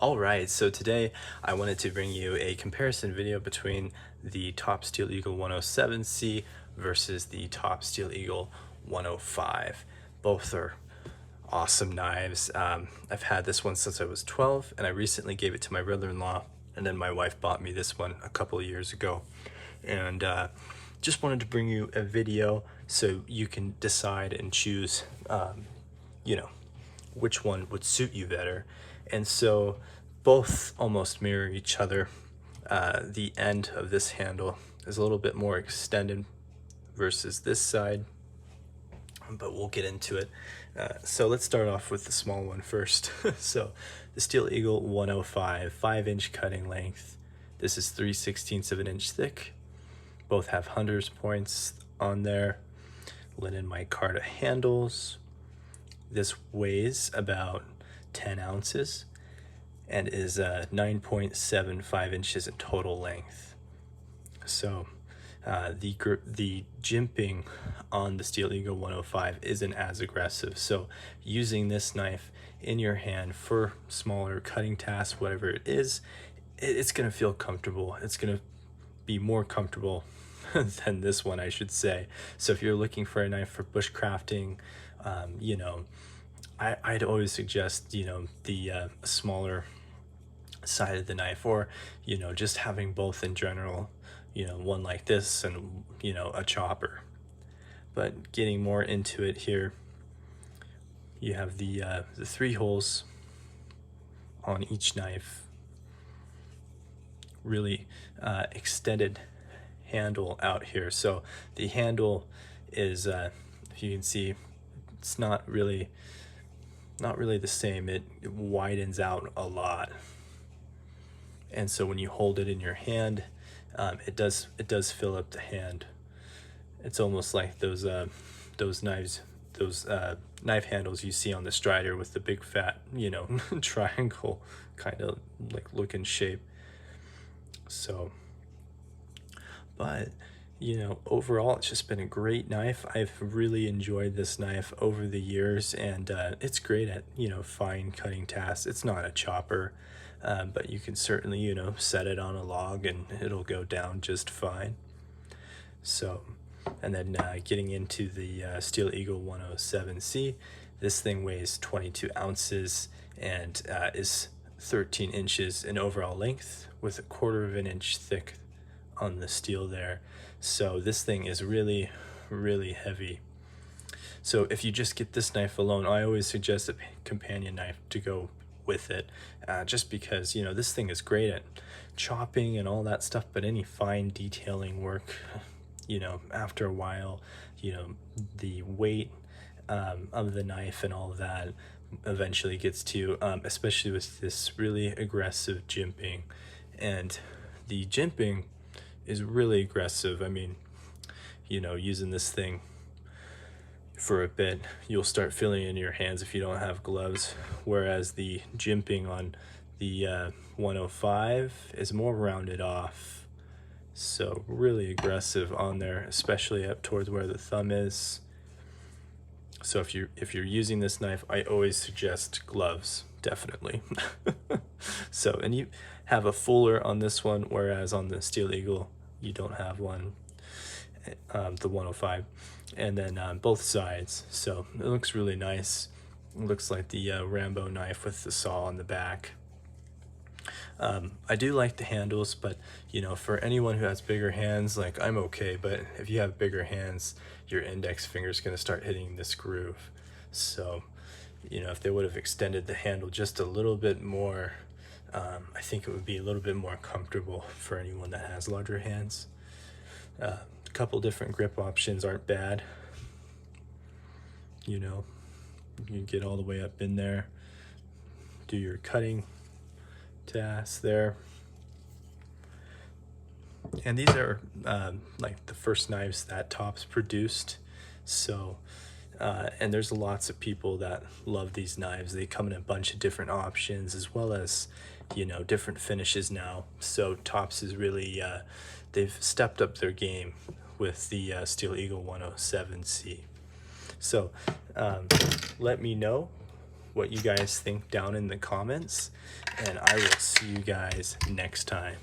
Alright, so today I wanted to bring you a comparison video between the Top Steel Eagle 107C versus the Top Steel Eagle 105. Both are awesome knives. I've had this one since I was 12, and I recently gave it to my brother-in-law, and then my wife bought me this one a couple of years ago. And just wanted to bring you a video so you can decide and choose, you know, which one would suit you better. And so both almost mirror each other. The end of this handle is a little bit more extended versus this side, but we'll get into it. So let's start off with the small one first. So the Steel Eagle 105, 5-inch cutting length. This is 3/16 of an inch thick. Both have hunters points on there. Linen micarta handles. This weighs about 10 ounces and is 9.75 inches in total length. So the jimping on the Steel Eagle 105 isn't as aggressive. So using this knife in your hand for smaller cutting tasks, whatever it is, it's gonna feel comfortable. It's gonna be more comfortable than this one, I should say. So if you're looking for a knife for bushcrafting, you know, I'd always suggest, you know, the smaller side of the knife, or, you know, just having both in general, you know, one like this and, you know, a chopper. But getting more into it here, you have the 3 holes on each knife, really extended handle out here. So the handle is, if you can see, it's not really the same. It widens out a lot, and so when you hold it in your hand, it does fill up the hand. It's almost like those knives, those knife handles you see on the Strider with the big fat, you know, triangle kind of like looking shape. So, but you know, overall, it's just been a great knife. I've really enjoyed this knife over the years, and it's great at, you know, fine cutting tasks. It's not a chopper, but you can certainly, you know, set it on a log and it'll go down just fine. So, and then getting into the Steel Eagle 107C, this thing weighs 22 ounces and is 13 inches in overall length with 1/4 of an inch thick on the steel there. So this thing is really, really heavy. So if you just get this knife alone, I always suggest a companion knife to go with it, just because, you know, this thing is great at chopping and all that stuff, but any fine detailing work, you know, after a while, you know, the weight of the knife and all of that eventually gets to you, especially with this really aggressive jimping. And the jimping is really aggressive. I mean, you know, using this thing for a bit, you'll start feeling it in your hands if you don't have gloves, whereas the jimping on the 105 is more rounded off. So really aggressive on there, especially up towards where the thumb is. So if you're using this knife, I always suggest gloves, definitely. So, and you have a fuller on this one, whereas on the Steel Eagle you don't have one, the 105, and then both sides. So it looks really nice. It looks like the Rambo knife with the saw on the back. I do like the handles, but, you know, for anyone who has bigger hands, like, I'm okay, but if you have bigger hands, your index finger is going to start hitting this groove. So, you know, if they would have extended the handle just a little bit more, I think it would be a little bit more comfortable for anyone that has larger hands. A couple different grip options aren't bad. You know, you can get all the way up in there, do your cutting tasks there. And these are like the first knives that Topps produced. So and there's lots of people that love these knives. They come in a bunch of different options, as well as, you know, different finishes now. So Topps is really they've stepped up their game with the Steel Eagle 107C. So let me know what you guys think down in the comments, and I will see you guys next time.